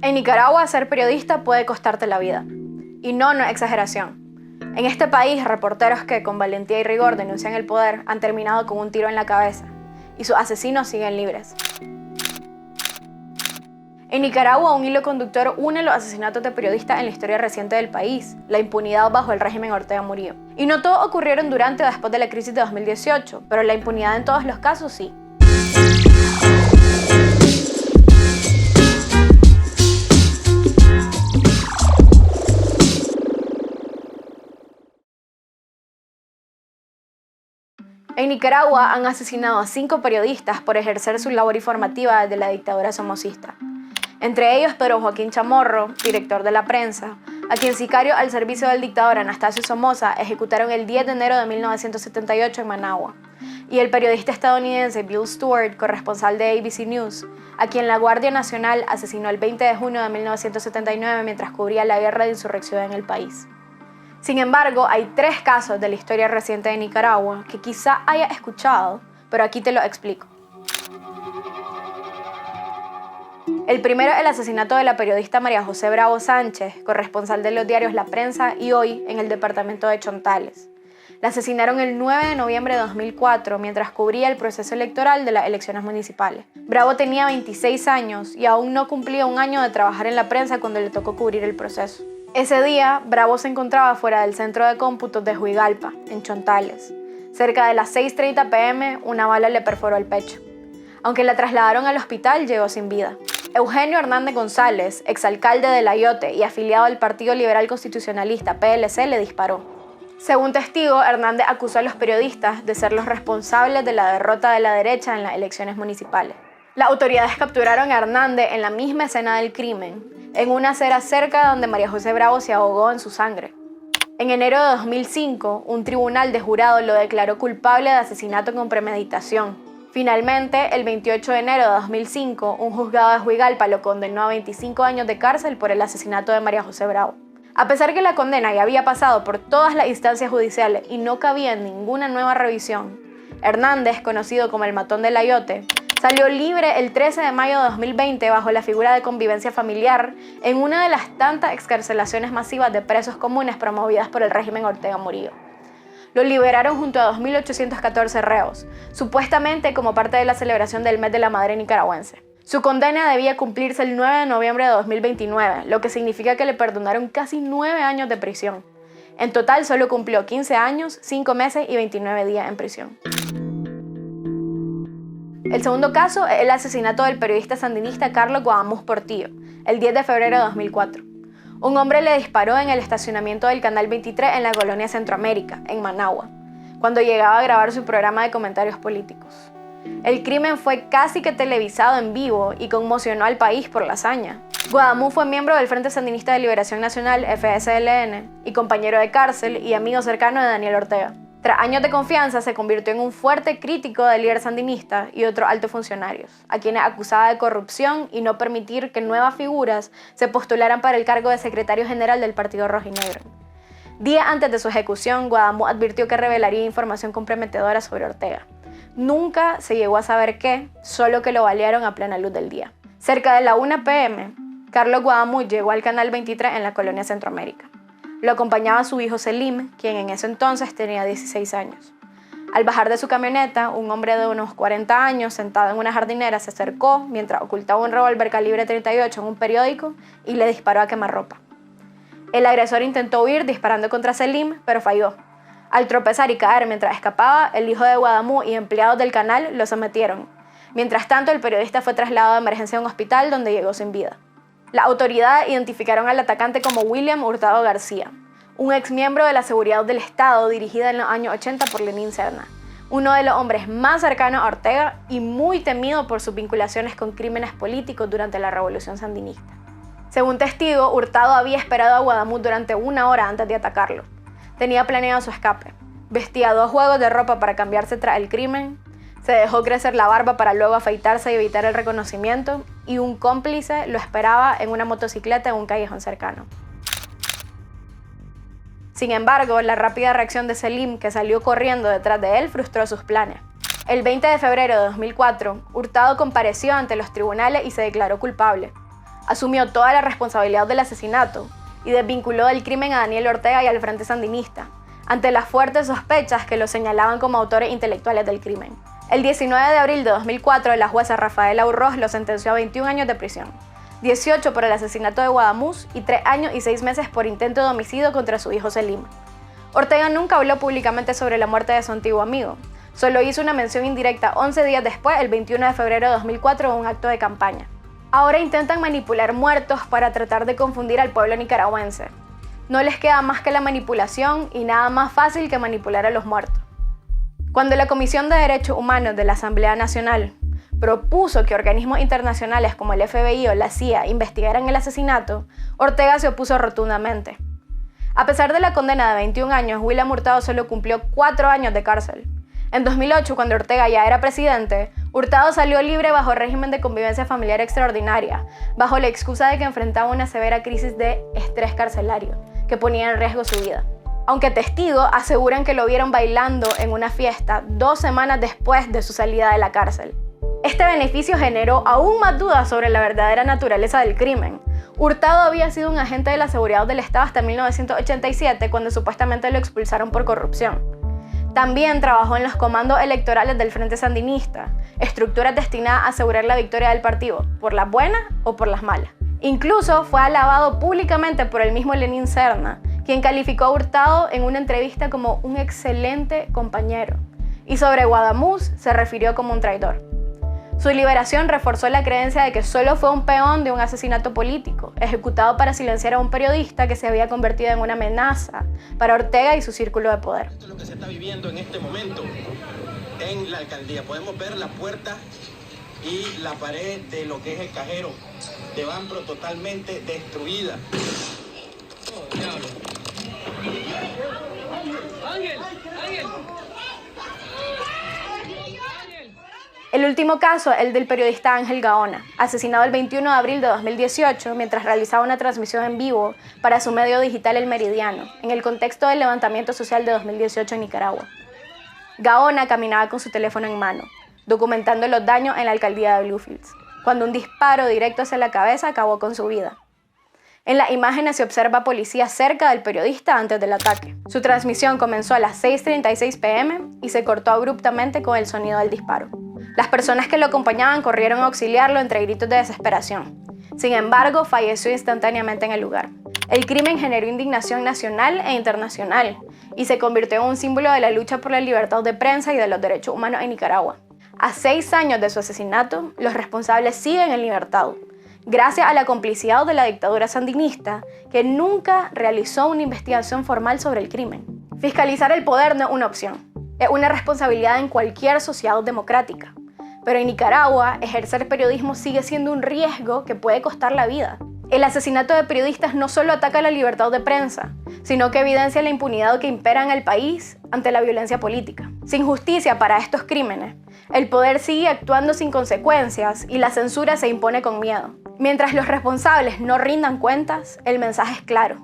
En Nicaragua, ser periodista puede costarte la vida. Y no es exageración. En este país, reporteros que con valentía y rigor denuncian el poder han terminado con un tiro en la cabeza, y sus asesinos siguen libres. En Nicaragua, un hilo conductor une los asesinatos de periodistas en la historia reciente del país, la impunidad bajo el régimen Ortega Murillo. Y no todos ocurrieron durante o después de la crisis de 2018, pero la impunidad en todos los casos sí. En Nicaragua han asesinado a 5 periodistas por ejercer su labor informativa desde la dictadura somocista. Entre ellos Pedro Joaquín Chamorro, director de La Prensa, a quien sicarios al servicio del dictador Anastasio Somoza ejecutaron el 10 de enero de 1978 en Managua, y el periodista estadounidense Bill Stewart, corresponsal de ABC News, a quien la Guardia Nacional asesinó el 20 de junio de 1979 mientras cubría la guerra de insurrección en el país. Sin embargo, hay 3 casos de la historia reciente de Nicaragua que quizá hayas escuchado, pero aquí te lo explico. El primero es el asesinato de la periodista María José Bravo Sánchez, corresponsal de los diarios La Prensa y Hoy en el departamento de Chontales. La asesinaron el 9 de noviembre de 2004 mientras cubría el proceso electoral de las elecciones municipales. Bravo tenía 26 años y aún no cumplía un año de trabajar en la prensa cuando le tocó cubrir el proceso. Ese día, Bravo se encontraba fuera del centro de cómputos de Juigalpa, en Chontales. Cerca de las 6:30 p.m., una bala le perforó el pecho. Aunque la trasladaron al hospital, llegó sin vida. Eugenio Hernández González, exalcalde de La Ayote y afiliado al Partido Liberal Constitucionalista PLC, le disparó. Según testigo, Hernández acusó a los periodistas de ser los responsables de la derrota de la derecha en las elecciones municipales. Las autoridades capturaron a Hernández en la misma escena del crimen, en una acera cerca donde María José Bravo se ahogó en su sangre. En enero de 2005, un tribunal de jurado lo declaró culpable de asesinato con premeditación. Finalmente, el 28 de enero de 2005, un juzgado de Juigalpa lo condenó a 25 años de cárcel por el asesinato de María José Bravo. A pesar que la condena ya había pasado por todas las instancias judiciales y no cabía en ninguna nueva revisión, Hernández, conocido como el Matón de La Ayote, salió libre el 13 de mayo de 2020 bajo la figura de convivencia familiar en una de las tantas excarcelaciones masivas de presos comunes promovidas por el régimen Ortega Murillo. Lo liberaron junto a 2.814 reos, supuestamente como parte de la celebración del Mes de la Madre nicaragüense. Su condena debía cumplirse el 9 de noviembre de 2029, lo que significa que le perdonaron casi 9 años de prisión. En total solo cumplió 15 años, 5 meses y 29 días en prisión. El segundo caso es el asesinato del periodista sandinista Carlos Guadamuz Portillo, el 10 de febrero de 2004. Un hombre le disparó en el estacionamiento del Canal 23 en la colonia Centroamérica, en Managua, cuando llegaba a grabar su programa de comentarios políticos. El crimen fue casi que televisado en vivo y conmocionó al país por la hazaña. Guadamuz fue miembro del Frente Sandinista de Liberación Nacional, FSLN, y compañero de cárcel y amigo cercano de Daniel Ortega. Tras años de confianza, se convirtió en un fuerte crítico del líder sandinista y otros altos funcionarios, a quienes acusaba de corrupción y no permitir que nuevas figuras se postularan para el cargo de secretario general del Partido Rojinegro. Días antes de su ejecución, Guadamuz advirtió que revelaría información comprometedora sobre Ortega. Nunca se llegó a saber qué, solo que lo balearon a plena luz del día. Cerca de la 1 p.m., Carlos Guadamuz llegó al Canal 23 en la colonia Centroamérica. Lo acompañaba su hijo Selim, quien en ese entonces tenía 16 años. Al bajar de su camioneta, un hombre de unos 40 años sentado en una jardinera se acercó mientras ocultaba un revólver calibre 38 en un periódico y le disparó a quemarropa. El agresor intentó huir disparando contra Selim, pero falló. Al tropezar y caer mientras escapaba, el hijo de Guadamuz y empleados del canal lo sometieron. Mientras tanto, el periodista fue trasladado de emergencia a un hospital donde llegó sin vida. Las autoridades identificaron al atacante como William Hurtado García, un exmiembro de la Seguridad del Estado dirigida en los años 80 por Lenín Serna, uno de los hombres más cercanos a Ortega y muy temido por sus vinculaciones con crímenes políticos durante la Revolución Sandinista. Según testigo, Hurtado había esperado a Guadamuz durante 1 hora antes de atacarlo. Tenía planeado su escape. Vestía 2 juegos de ropa para cambiarse tras el crimen, se dejó crecer la barba para luego afeitarse y evitar el reconocimiento, y un cómplice lo esperaba en una motocicleta en un callejón cercano. Sin embargo, la rápida reacción de Selim, que salió corriendo detrás de él, frustró sus planes. El 20 de febrero de 2004, Hurtado compareció ante los tribunales y se declaró culpable. asumió toda la responsabilidad del asesinato y desvinculó del crimen a Daniel Ortega y al Frente Sandinista, ante las fuertes sospechas que lo señalaban como autores intelectuales del crimen. El 19 de abril de 2004, la jueza Rafaela Urroz lo sentenció a 21 años de prisión, 18 por el asesinato de Guadamuz y 3 años y 6 meses por intento de homicidio contra su hijo Selim. Ortega nunca habló públicamente sobre la muerte de su antiguo amigo, solo hizo una mención indirecta 11 días después, el 21 de febrero de 2004, en un acto de campaña. Ahora intentan manipular muertos para tratar de confundir al pueblo nicaragüense. No les queda más que la manipulación y nada más fácil que manipular a los muertos. Cuando la Comisión de Derechos Humanos de la Asamblea Nacional propuso que organismos internacionales como el FBI o la CIA investigaran el asesinato, Ortega se opuso rotundamente. A pesar de la condena de 21 años, William Hurtado solo cumplió 4 años de cárcel. En 2008, cuando Ortega ya era presidente, Hurtado salió libre bajo régimen de convivencia familiar extraordinaria, bajo la excusa de que enfrentaba una severa crisis de estrés carcelario, que ponía en riesgo su vida. Aunque testigos aseguran que lo vieron bailando en una fiesta 2 semanas después de su salida de la cárcel. Este beneficio generó aún más dudas sobre la verdadera naturaleza del crimen. Hurtado había sido un agente de la seguridad del Estado hasta 1987, cuando supuestamente lo expulsaron por corrupción. También trabajó en los comandos electorales del Frente Sandinista, estructuras destinadas a asegurar la victoria del partido, por las buenas o por las malas. Incluso fue alabado públicamente por el mismo Lenín Serna, quien calificó a Hurtado en una entrevista como un excelente compañero, y sobre Guadamuz se refirió como un traidor. Su liberación reforzó la creencia de que solo fue un peón de un asesinato político, ejecutado para silenciar a un periodista que se había convertido en una amenaza para Ortega y su círculo de poder. Esto es lo que se está viviendo en este momento en la alcaldía. Podemos ver la puerta y la pared de lo que es el cajero de Banpro totalmente destruida. Oh, diablo. ¡Ángel! ¡Ángel! El último caso, el del periodista Ángel Gaona, asesinado el 21 de abril de 2018 mientras realizaba una transmisión en vivo para su medio digital El Meridiano, en el contexto del levantamiento social de 2018 en Nicaragua. Gaona caminaba con su teléfono en mano, documentando los daños en la alcaldía de Bluefields, cuando un disparo directo hacia la cabeza acabó con su vida. En las imágenes se observa a policías cerca del periodista antes del ataque. Su transmisión comenzó a las 6:36 p.m. y se cortó abruptamente con el sonido del disparo. Las personas que lo acompañaban corrieron a auxiliarlo entre gritos de desesperación. Sin embargo, falleció instantáneamente en el lugar. El crimen generó indignación nacional e internacional y se convirtió en un símbolo de la lucha por la libertad de prensa y de los derechos humanos en Nicaragua. A 6 años de su asesinato, los responsables siguen en libertad, gracias a la complicidad de la dictadura sandinista, que nunca realizó una investigación formal sobre el crimen. Fiscalizar el poder no es una opción, es una responsabilidad en cualquier sociedad democrática. Pero en Nicaragua, ejercer periodismo sigue siendo un riesgo que puede costar la vida. El asesinato de periodistas no solo ataca la libertad de prensa, sino que evidencia la impunidad que impera en el país ante la violencia política. Sin justicia para estos crímenes, el poder sigue actuando sin consecuencias y la censura se impone con miedo. Mientras los responsables no rindan cuentas, el mensaje es claro.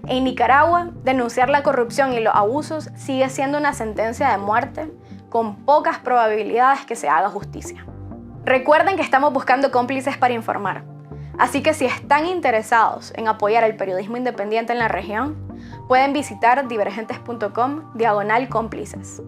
En Nicaragua, denunciar la corrupción y los abusos sigue siendo una sentencia de muerte, con pocas probabilidades que se haga justicia. Recuerden que estamos buscando cómplices para informar, así que si están interesados en apoyar el periodismo independiente en la región, pueden visitar divergentes.com/cómplices.